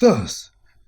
10,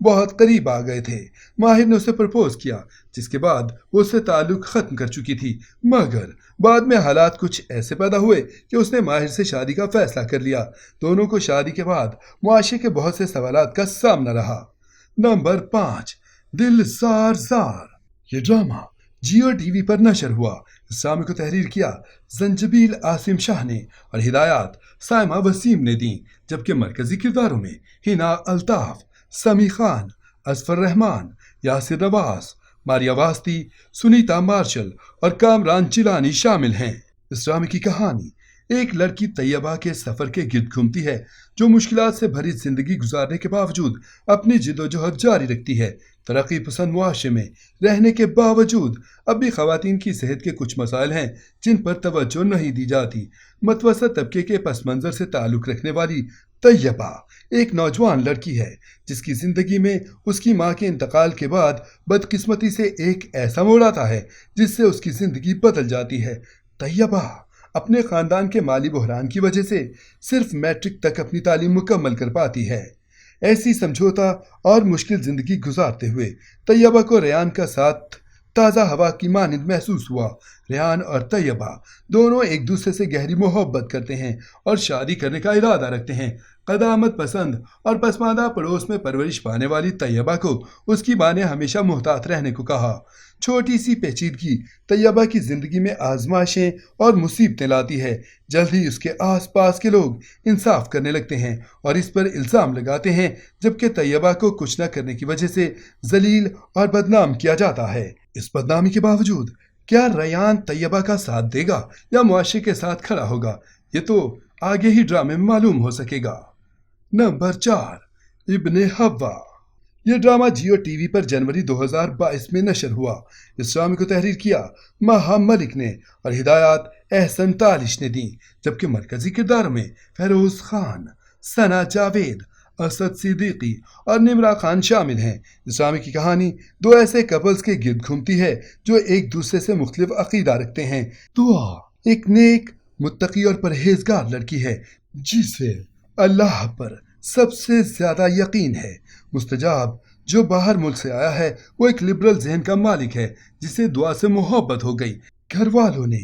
بہت قریب آ گئے تھے۔ ماہر نے اسے پرپوز کیا، جس کے بعد وہ اس سے تعلق ختم کر چکی تھی، مگر بعد میں حالات کچھ ایسے پیدا ہوئے کہ اس نے ماہر سے شادی کا فیصلہ کر لیا۔ دونوں کو شادی کے بعد معاشرے کے بہت سے سوالات کا سامنا رہا۔ نمبر 5، دل زار زار۔ یہ ڈرامہ جیو ٹی وی پر نشر ہوا۔ اس ڈرامے کو تحریر کیا زنجبیل عاصم شاہ نے اور ہدایات سائمہ وسیم نے دیں، جبکہ مرکزی کرداروں میں ہنا الطاف، سمی خان، اظفر رحمان، یاسر نواز، ماریا واسطی، سنیتا مارشل اور کامران چیلانی شامل ہیں۔ اس ڈرامے کی کہانی ایک لڑکی طیبہ کے سفر کے گرد گھومتی ہے، جو مشکلات سے بھری زندگی گزارنے کے باوجود اپنی جد و جہد جاری رکھتی ہے۔ ترقی پسند معاشرے میں رہنے کے باوجود اب بھی خواتین کی صحت کے کچھ مسائل ہیں جن پر توجہ نہیں دی جاتی۔ متوسط طبقے کے پس منظر سے تعلق رکھنے والی طیبہ ایک نوجوان لڑکی ہے جس کی زندگی میں اس کی ماں کے انتقال کے بعد بدقسمتی سے ایک ایسا موڑ آتا ہے جس سے اس کی زندگی بدل جاتی ہے۔ طیبہ اپنے خاندان کے مالی بحران کی وجہ سے صرف میٹرک تک اپنی تعلیم مکمل کر پاتی ہے۔ ایسی سمجھوتا اور مشکل زندگی گزارتے ہوئے طیبہ کو ریان کا ساتھ تازہ ہوا کی مانند محسوس ہوا۔ ریان اور طیبہ دونوں ایک دوسرے سے گہری محبت کرتے ہیں اور شادی کرنے کا ارادہ رکھتے ہیں۔ قدامت پسند اور پسماندہ پڑوس میں پرورش پانے والی طیبہ کو اس کی ماں نے ہمیشہ محتاط رہنے کو کہا۔ چھوٹی سی پیچیدگی طیبہ کی زندگی میں آزمائشیں اور مصیبتیں لاتی ہے۔ جلد ہی اس کے آس پاس کے لوگ انصاف کرنے لگتے ہیں اور اس پر الزام لگاتے ہیں، جبکہ طیبہ کو کچھ نہ کرنے کی وجہ سے ذلیل اور بدنام کیا جاتا ہے۔ اس بدنامی کے باوجود کیا ریان طیبہ کا ساتھ دے گا یا معاشرے کے ساتھ کھڑا ہوگا، یہ تو آگے ہی ڈرامے میں معلوم ہو سکے گا۔ نمبر 4، ابن حوا۔ یہ ڈرامہ جیو ٹی وی پر جنوری 2022 میں نشر ہوا۔ اس ڈرامے کو تحریر کیا مہا ملک نے اور ہدایات احسن تالش نے دیں، جبکہ مرکزی کرداروں میں فیروز خان، ثنا جاوید، اسد صدیقی اور نمرا خان شامل ہیں۔ اس ڈرامے کی کہانی دو ایسے کپلز کے گرد گھومتی ہے جو ایک دوسرے سے مختلف عقیدہ رکھتے ہیں۔ دعا ایک نیک، متقی اور پرہیزگار لڑکی ہے جسے اللہ پر سب سے زیادہ یقین ہے۔ مستجاب جو باہر ملک سے آیا ہے وہ ایک لبرل ذہن کا مالک ہے جسے دعا سے محبت ہو گئی۔ گھر والوں نے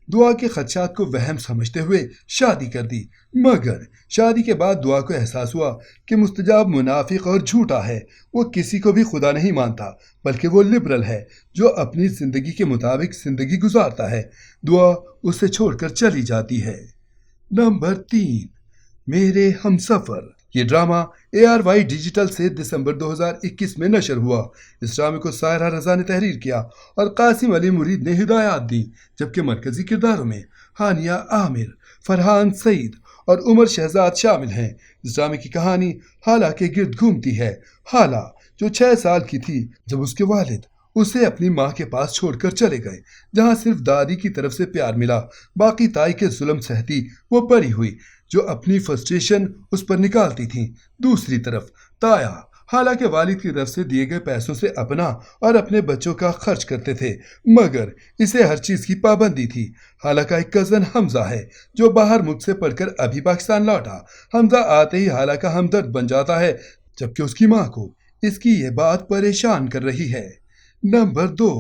دعا کے خدشات کو وہم سمجھتے ہوئے شادی کر دی، مگر شادی کے بعد دعا کو احساس ہوا کہ مستجاب منافق اور جھوٹا ہے۔ وہ کسی کو بھی خدا نہیں مانتا، بلکہ وہ لبرل ہے جو اپنی زندگی کے مطابق زندگی گزارتا ہے۔ دعا اسے چھوڑ کر چلی جاتی ہے۔ نمبر 3، میرے ہمسفر۔ یہ ڈرامہ ARY ڈیجیٹل سے دسمبر 2021 میں نشر ہوا۔ اس ڈرامے کو سائرہ رضا نے تحریر کیا اور قاسم علی مرید نے ہدایات دیں، جبکہ مرکزی کرداروں میں ہانیہ عامر، فرحان سعید اور عمر شہزاد شامل ہیں۔ اس ڈرامے کی کہانی حالہ کے گرد گھومتی ہے۔ حالہ جو 6 سال کی تھی جب اس کے والد اسے اپنی ماں کے پاس چھوڑ کر چلے گئے، جہاں صرف دادی کی طرف سے پیار ملا، باقی تائی کے ظلم سہتی وہ بڑی ہوئی جو اپنی فرسٹریشن اس پر نکالتی تھیں۔ دوسری طرف تایا حالہ کے والد کی طرف سے دیے گئے پیسوں سے اپنا اور اپنے بچوں کا خرچ کرتے تھے، مگر اسے ہر چیز کی پابندی تھی۔ حالہ کا ایک کزن حمزہ ہے جو باہر ملک سے پڑھ کر ابھی پاکستان لوٹا۔ حمزہ آتے ہی حالہ کا ہمدرد بن جاتا ہے، جبکہ اس کی ماں کو اس کی یہ بات پریشان کر رہی ہے۔ نمبر 2،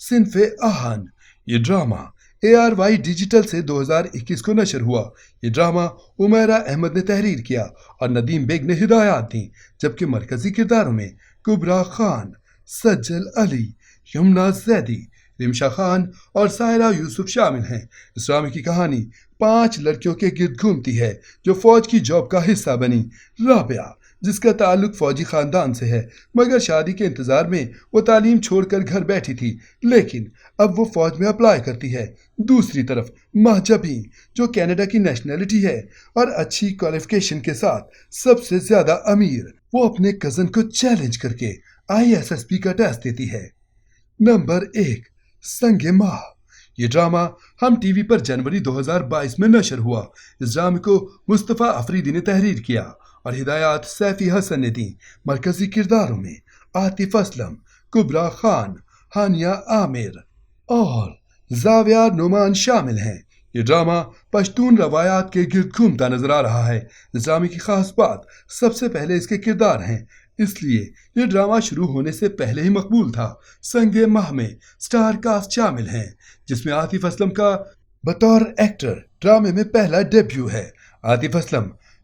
صنف آہن۔ یہ ڈرامہ ARY ڈیجیٹل سے 2021 کو نشر ہوا۔ یہ ڈرامہ عمیرہ احمد نے تحریر کیا اور ندیم بیگ نے ہدایات دیں، جبکہ مرکزی کرداروں میں کبرا خان، سجل علی، یمنا زیدی، رمشا خان اور سائرہ یوسف شامل ہیں۔ اس ڈرامے کی کہانی 5 لڑکیوں کے گرد گھومتی ہے جو فوج کی جاب کا حصہ بنی۔ رابعہ جس کا تعلق فوجی خاندان سے ہے، مگر شادی کے انتظار میں وہ تعلیم چھوڑ کر گھر بیٹھی تھی، لیکن اب وہ فوج میں اپلائی کرتی ہے۔ دوسری طرف مہجبین جو کینیڈا کی نیشنلٹی ہے اور اچھی کوالیفیکیشن کے ساتھ سب سے زیادہ امیر، وہ اپنے کزن کو چیلنج کر کے ISSP کا ٹیسٹ دیتی ہے۔ نمبر 1، سنگ ماہ۔ یہ ڈرامہ ہم ٹی وی پر جنوری 2022 میں نشر ہوا۔ اس ڈرامے کو مصطفیٰ افریدی نے تحریر کیا اور ہدایات سیفی حسن نے دیں۔ مرکزی کرداروں میں عاطف اسلم، کبرا خان، ہانیہ عامر اور زاویہ نعمان شامل ہیں۔ یہ ڈرامہ پشتون روایات کے گرد گھومتا نظر آ رہا ہے۔ اس ڈرامے کی خاص بات سب سے پہلے اس کے کردار ہیں۔ اس لیے یہ ڈرامہ شروع ہونے سے پہلے ہی مقبول تھا۔ سنگ ماہ میں سٹار کاسٹ شامل ہیں، جس میں عاطف اسلم کا بطور ایکٹر ڈرامے میں پہلا ڈیبیو ہے۔ عاطف اسلم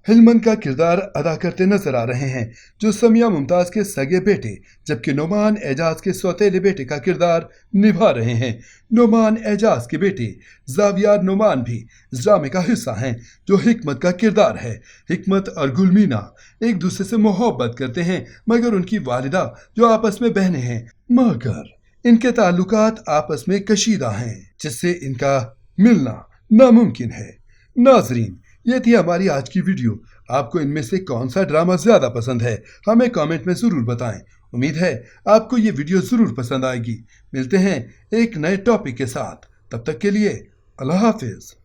ہلمن کا کردار ادا کرتے نظر آ رہے ہیں، جو سمیہ ممتاز کے سگے بیٹے، جبکہ نعمان اعجاز کے سوتیلے بیٹے کا کردار نبھا رہے ہیں۔ نعمان اعجاز کے بیٹے زاویار نعمان بھی اس ڈرامے کا حصہ ہیں، جو حکمت کا کردار ہے۔ حکمت اور گلمینا ایک دوسرے سے محبت کرتے ہیں، مگر ان کی والدہ جو آپس میں بہنیں ہیں، مگر ان کے تعلقات آپس میں کشیدہ ہیں، جس سے ان کا ملنا ناممکن ہے۔ ناظرین، یہ تھی ہماری آج کی ویڈیو۔ آپ کو ان میں سے کون سا ڈرامہ زیادہ پسند ہے، ہمیں کامنٹ میں ضرور بتائیں۔ امید ہے آپ کو یہ ویڈیو ضرور پسند آئے گی۔ ملتے ہیں ایک نئے ٹاپک کے ساتھ، تب تک کے لیے اللہ حافظ۔